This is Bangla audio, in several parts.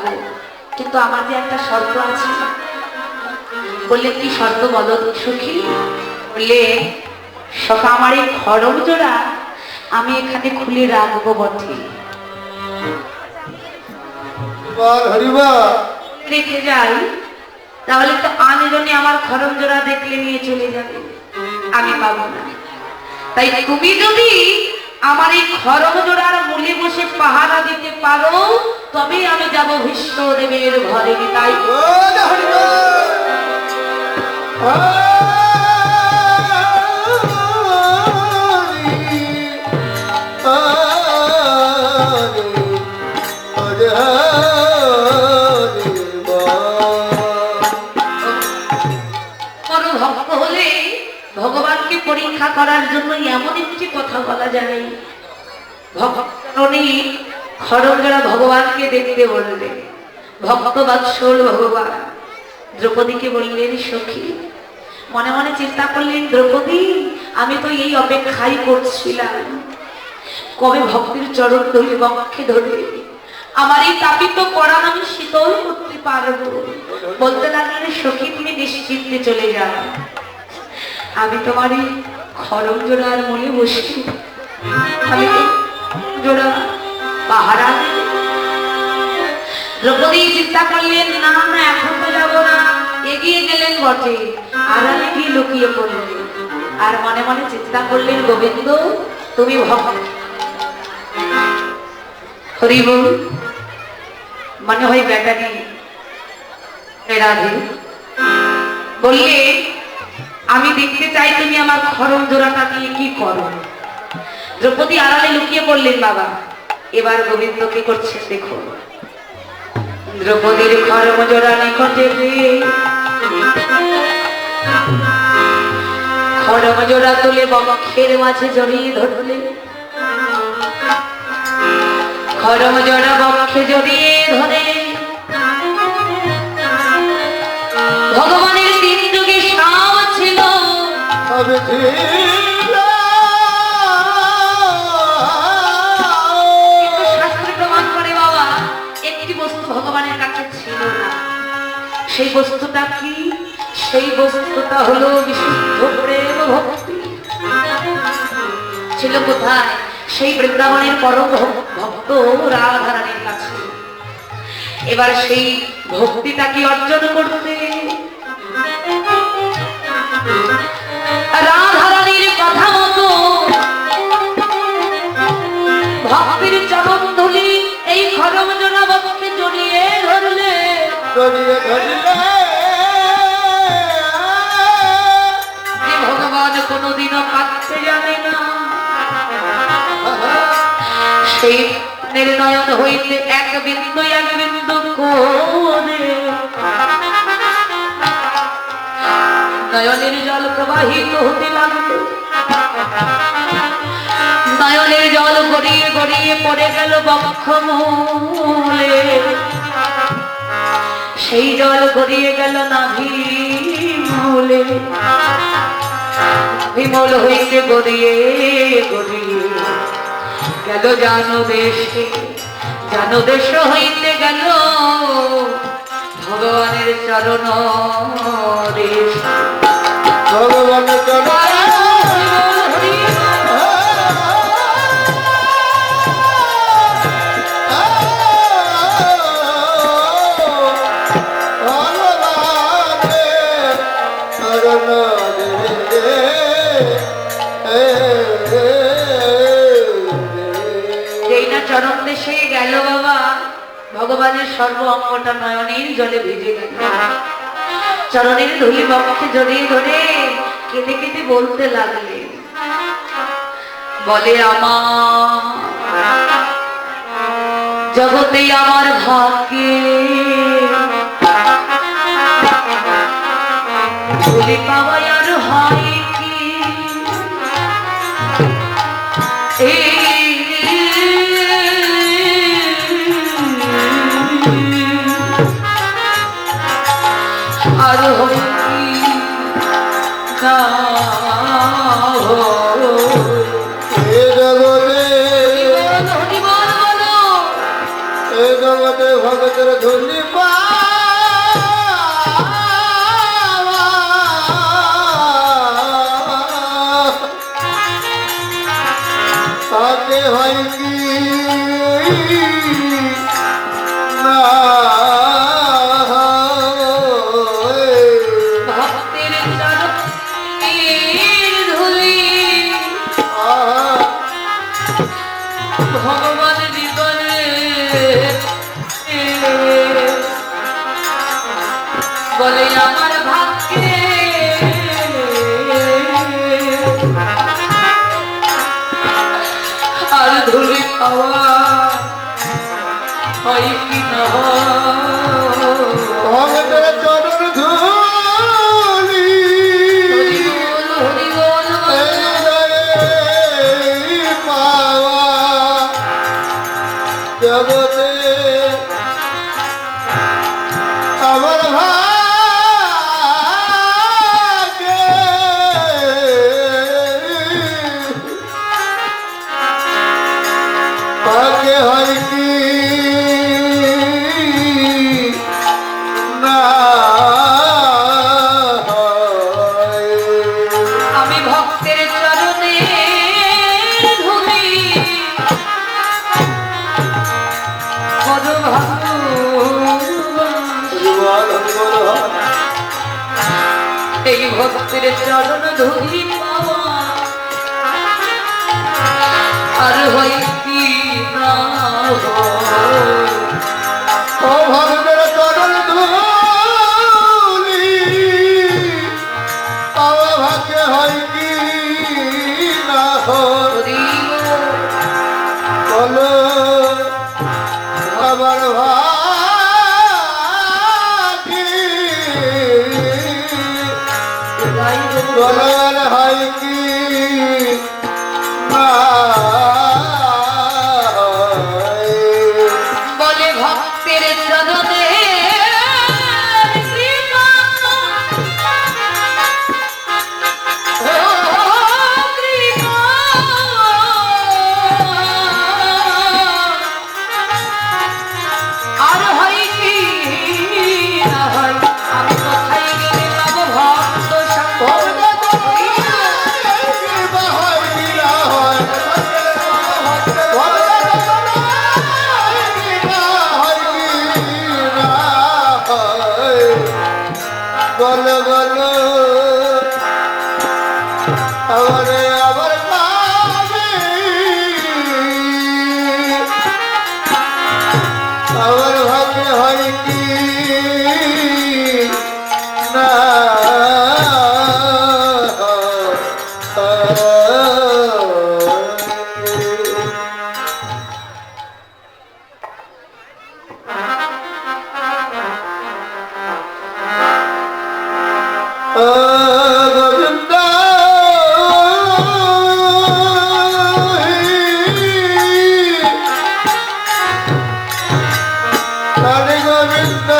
রাখবো, কিন্তু আমার যে একটা শর্ত আছে। বললে কি শর্ত বলো সখী? বললে সখা আমার এই খড়ম জোড়া আমি এখানে খুলে রাখবো বটে, রেখে যাই, তাহলে তো আনজনে আমার খড়ম জোড়া দেখলে নিয়ে চলে যাবে, আমি পাবো না। তাই তুমি যদি আমার এই খড়ম জোড়ার মূলে বসে পাহারা দিতে পারো, তবে আমি যাব ভীষ্মদেবের ঘরে। তাই ভক্ত হলে ভগবানকে পরীক্ষা করার জন্য এমন একটি কথা বলা যায়। ভক্তরণী খড়মজোড়া ভগবানকে দেখতে বললেন, ভক্ত বাৎসল ভগবান দ্রৌপদীকে বললেন সখী, মনে মনে চিন্তা করলেন দ্রৌপদী আমি তো এই অপেক্ষাই করছিলাম, কবে ভক্তির চরণ ধরে বক্ষে ধরে আমার এই তাপিত পরাণ আমি শীতল করতে পারবো। বলতে লাগলেন সখী তুমি নিশ্চিন্তে চলে যাও, আমি তোমার এই খড়ম জোড়ার মনে বসে আমি জোড়া পাহারা। দ্রৌপদী চিন্তা করলেন না না এখন তো যাবো না, এগিয়ে গেলেন বটে, আড়ালে গিয়ে লুকিয়ে পড়লেন, আর মনে মনে চিন্তা করলেন গোবিন্দ তুমি ভক্ত হরি বল, মনে হয় ব্যাটারি রাধে বললে আমি দেখতে চাই তুমি আমার খড়ম জোড়াটা দিয়ে কি করো। দ্রৌপদী আড়ালে লুকিয়ে পড়লেন বাবা। এবার গোবিন্দ কি করছে দেখো, দ্রৌপদীর খড়ম জোড়া নিকটে খড়ম জোড়া তুলে বক্ষের মাঝে জড়িয়ে ধরলে, খড়ম জোড়া বক্ষে জড়িয়ে ধরে ভগবানের তিন যুগে সাম ছিল, শাস্ত্র প্রমাণ করে বাবা একটি বস্তু ভগবানের কাছে ছিল না। সেই বস্তুটা কি? সেই বস্তুটা হলো বিশুদ্ধ প্রেম ভক্তি। ছিল কোথায়? সেই বৃন্দাবনের পরম ভক্ত রাধারানীর কাছে। এবার সেই ভক্তিটা কি অর্জন করতে রাধারানীর কথা মতো ভক্তির চরণ ধুলি এই খড়ম জোড়া বক্ষে জড়িয়ে ধরলে, যে ভগবান কোনদিনও কাঁদতে জানে না, সেই নির্ণয়ন হইতে এক বিন্দু কোণে নয়নের জল প্রবাহিত হতে লাগলো, নয়নের জল গড়িয়ে গড়িয়ে পড়ে গেল বক্ষমূলে, সেই জল গড়িয়ে গেল নাভি মূলে, বিমল হইতে গড়িয়ে গড়িয়ে গেল জানো দেশে, জানো দেশ হইতে গেল ভগবানের চরণ দেশ। ভগবানের চরণ চরণ দেশে গেল বাবা, ভগবানের সর্ব অঙ্গটা নয়নের জলে ভিজে গেল, চরণের ধুলি বক্ষে জড়িয়ে ধরে কেঁদে কেঁদে বলতে লাগলে, বলে আমার জগতে আমার ভাগ্যে ধুলি পাওয়া আর হয় কি, আর জগতে ভগতের ধুলি পাকে হয় কি না ভক্তের চরণের ধুলি ভগবান জীবনে বলে আমার ভাগ্যে আর ধুলি পাওয়া হয় কি না ভগতের চরণ ধুলি পাওয়া জগতে আমার ভাগ্যে পাকে হয় কি না হয়। আমি ভক্তের চরণে ধুলি বড় ভাগ্যবান। এই ভক্তের চরণ ধুলি পাওয়া আর হয় কি না হয়। ও ভগতের চরণ ধুলি পাওয়া ভাগ্যে হয় কি না হয়। বলো আমার ভাগ্যে বলো আর হয় কি না হয়। বলে ভক্তের চরণে কৃপা, ও কৃপা, আর হয় কি না হয়। আমি কোথায় গেলে পাবো ভক্ত সঙ্গ? বলো বলো আমারে আবার পাবে আমার ভাগ্যে হয় কি না গোবিন্দ হরে গোবিন্দ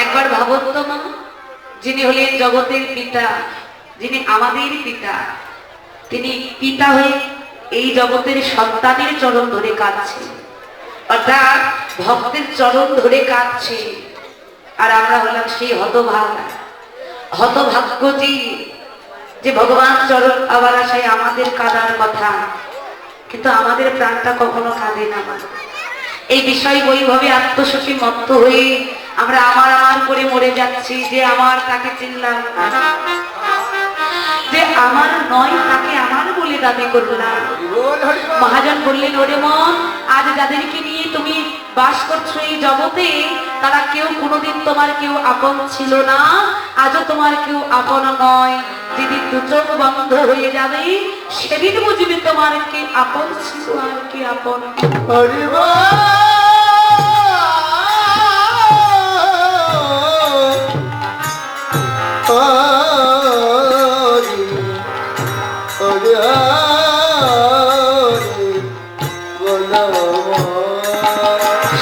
একবার ভাবুন তো মা, যিনি হলেন জগতের পিতা, যিনি আমাদের পিতা, তিনি পিতা হয়ে এই জগতের সন্তানের চরণ ধরে কাঁদছে, অর্থাৎ ভক্তের চরণ ধরে কাঁদছে। আর আমরা হলাম সেই হতভাগ্যজি, যে ভগবান চরণ পাওয়ার আশায় আমাদের কাঁদার কথা, কিন্তু আমাদের প্রাণটা কখনো কাঁদে না। এই বিষয় বৈভবে আত্মসখী মত্ত হয়ে আমরা আমার আমার করে মরে যাচ্ছি। যে আমার তাকে চিনলাম, যে আমার নয় তাকে আমার বলে দাবি করলাম। মহাজন বললেন, ওরে মন, আজ যাদেরকে নিয়ে তুমি বাস করছো এই জগতে, তারা কেউ কোনোদিন তোমার কেউ আপন ছিল না, আজও তোমার কেউ আপন নয়। যেদিন দু চোখ বন্ধ হয়ে যাবে, সেদিন বুঝবে তোমার কে আপন ছিল আর কে আপন।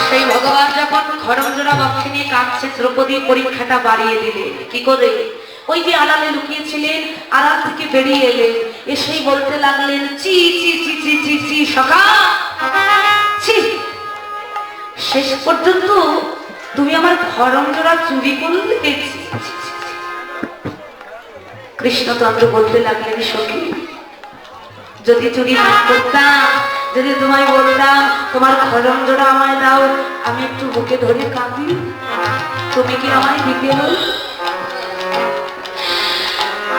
সেই ভগবান যখন খড়মজোড়া বক্ষে নিয়ে কাঁদছে, দ্রৌপদী পরীক্ষাটা বাড়িয়ে দিলেন। কি করে? ওই যে আড়ালে লুকিয়েছিলেন, আড়াল থেকে বেরিয়ে এলেন, এসেই বলতে লাগলেন, চি চি চি চি চি চি সখা, ছি, শেষ পর্যন্ত তুমি আমার খড়মজোড়া চুরি করলে। কৃষ্ণচন্দ্র বলতে লাগলেন, সখী, যদি চুরি না করতাম, যদি তোমায় বলতাম তোমার খড়মজোড়া আমায় দাও, আমি একটু বুকে ধরে কাঁদি, তুমি কি আমায় দিতে বল?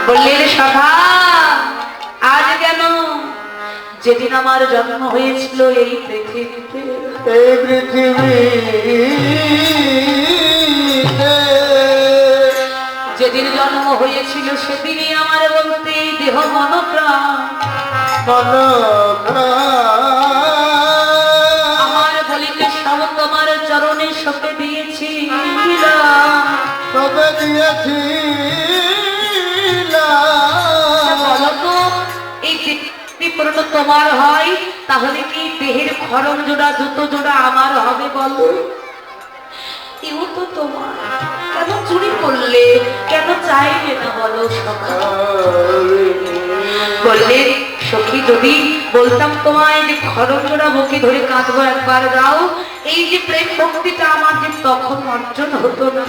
বললেন, সখা, আজ কেন? যেদিন আমার জন্ম হয়েছিল এই পৃথিবীতে, এই পৃথিবীতে যেদিন জন্ম হয়েছিল সেদিনই আমার বলতে দেহ মন প্রাণ, আমার বলিতে সব তোমার চরণে সঁপে দিয়েছি, সবে দিয়েছি। এই পৃথিবী পূর্ণ তোমার হয়, তাহলে কি দেহের খড়ম জোড়া জুতো জোড়া আমার হবে বলো? এও তো তোমার, কেন চুরি করলে? কেন চাইলে না বলো সখা? বললেন, সখী, যদি বলতাম তোমায় যে খড়ম জোড়া বুকে ধরে কাঁদবো, একবার দাও, এই যে প্রেম ভক্তিটা আমার যে তখন অর্জন হতো না।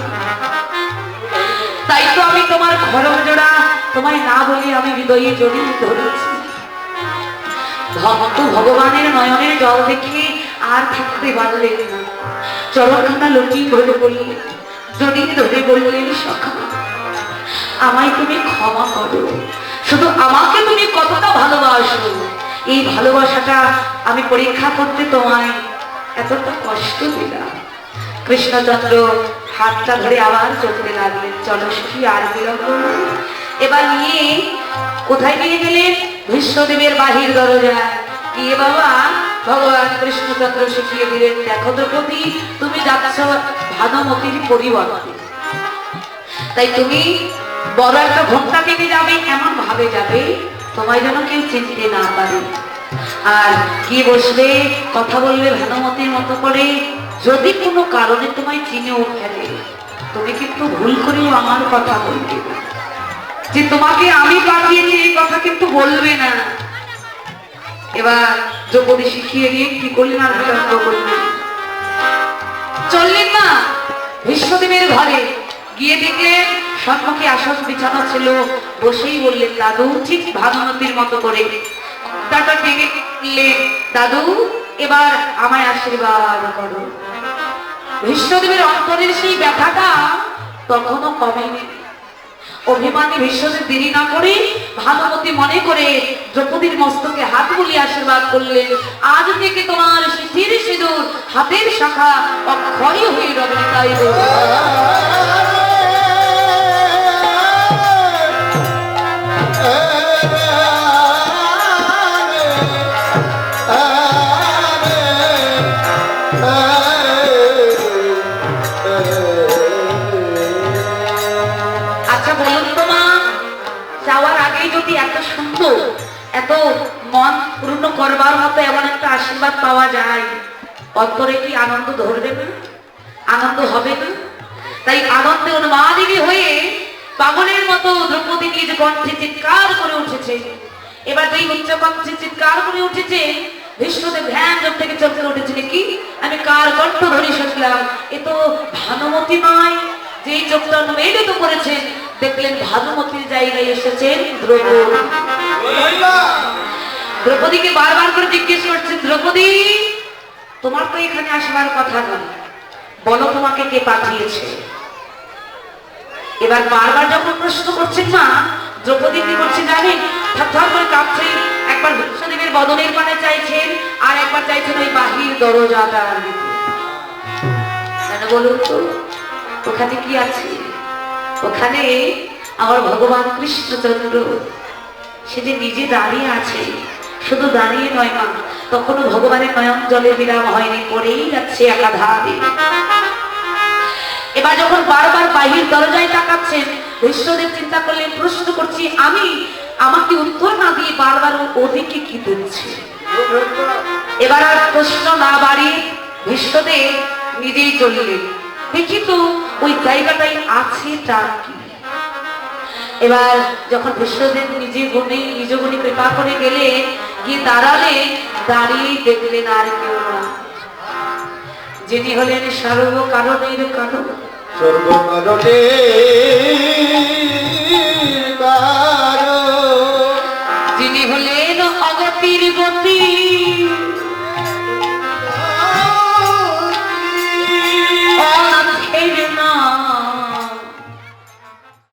তাই তো আমি তোমার খড়ম জোড়া তোমায় না বলি আমি হৃদয়ে জড়িয়ে ধরেছি। ভক্ত ভগবানের নয়নের জল দেখে আর থাকতে পারলেন না, চরণখানা লুকিয়ে ধরে বললেন, জড়িয়ে ধরে বললেন, সখা, আমায় তুমি ক্ষমা করো, শুধু আমাকে তুমি কতটা ভালোবাসো, এই ভালোবাসাটা আমি পরীক্ষা করতে তোমায় এতটা কষ্ট দিলাম। কৃষ্ণচন্দ্র হাতটা ধরে আবার চলতে লাগলেন, চলো সখী, আর বিলম্ব না। এবার নিয়ে কোথায় নিয়ে গেলেন? ভীষ্মদেবের বাহির দরজায় গিয়ে বাবা ভগবান কৃষ্ণচন্দ্র শিখিয়ে দিলেন, দেখো দ্রৌপদী, তুমি যাচ্ছ ভানুমতির পরিবর্তে, তাই তুমি বড় একটা ঘোমটা কেটে যাবে, এমন ভাবে যাবে তোমায় যেন কেউ চিনতে না পারে, আর কি বসবে, কথা বলবে ভানুমতির মতো করে। যদি কোনো কারণে তোমায় চিনেও ফেলে, তুমি কিন্তু ভুল করেও আমার কথা বলবে না, যে তোমাকে আমি পাঠিয়েছি এই কথা কিন্তু বলবে না। এবার দ্রৌপদী শিখিয়ে দিয়ে কি করলেন, আর বিলম্ব করলেন, চললেন না ভীষ্মদেবের ঘরে, গিয়ে দেখলেন সম্মুখে আসন বিছানো ছিল, বসেই বললেন, দাদু, ঠিক ভানুমতির মতো করে ঘোমটাটা টেনে নিলেন, দাদু, এবার আমায় আশীর্বাদ করো। ভীষ্মদেবের অন্তরের সেই ব্যথাটা তখনও কমেনি। অভিমানী ভীষ্মদেব দেরি না করে ভানুমতি মনে করে দ্রৌপদীর মস্তকে হাত বুলিয়ে আশীর্বাদ করলেন, আজ থেকে তোমার শিথির সিঁদুর হাতের শাখা অক্ষয় হয়ে রবে, তাই এত সুন্দর, এত মন পূর্ণ করবার মতো এমন একটা আশীর্বাদ পাওয়া যায়, অন্তরে কি আনন্দ ধরবে না? আনন্দ হবে না? তাই আনন্দে উন্মাদিনী হয়ে পাগলের মতো দ্রৌপদী নিজ কণ্ঠে চিৎকার করে উঠেছে। এবার যেই উচ্চ কণ্ঠে চিৎকার করে উঠেছে, ভীষ্মদেব ধ্যান যোগ থেকে চমকে উঠেছিল, কি আমি কার কণ্ঠ ধরে শুনলাম? এ তো ভানুমতি নয়। যেই চোখটা মেলিত করেছেন, দেখলেন ভানুমতির জায়গায় এসেছেন দ্রৌপদী। দ্রৌপদীকে বারবার করে জিজ্ঞেস করছেন, দ্রৌপদী, তোমার তো এখানে আসবার কথা নয়, বলো তোমাকে কে পাঠিয়েছে? এবার বারবার যখন প্রশ্ন করছেন মা, দ্রৌপদী কি করছে জানেন? থরথর করে কাঁপছে, একবার ভীষ্মদেবের বদনের পানে চাইছেন, আর একবার চাইছেন ওই বাহির দরজাটা। কেন বলুন তো, ওখানে কি আছে? ওখানে আমার ভগবান কৃষ্ণচন্দ্র, সে যে নিজে দাঁড়িয়ে আছে, শুধু দাঁড়িয়ে নয় মা, তখনও ভগবানের নয়ন জলে বিরাম হয়নি, পড়েই যাচ্ছে একাধারে। এবার যখন বারবার বাহির দরজায় তাকাচ্ছেন, ভীষ্মদেব চিন্তা করলেন, প্রশ্ন করছি আমি, আমাকে উত্তর না দিয়ে বারবার ওদিকে কি দিচ্ছে? এবার আর প্রশ্ন না বাড়ি ভীষ্মদেব নিজেই চললেন। দেখি তো ওই জায়গাটাই আছে তার কি। এবার যখন ভীষ্মদেব নিজ গুণে কৃপা করে গেলে, গিয়ে দাঁড়ালে, দাঁড়িয়ে দেখলেন আর কেউ না, যিনি হলেন সর্বকারণের কারণ, সর্বকারণে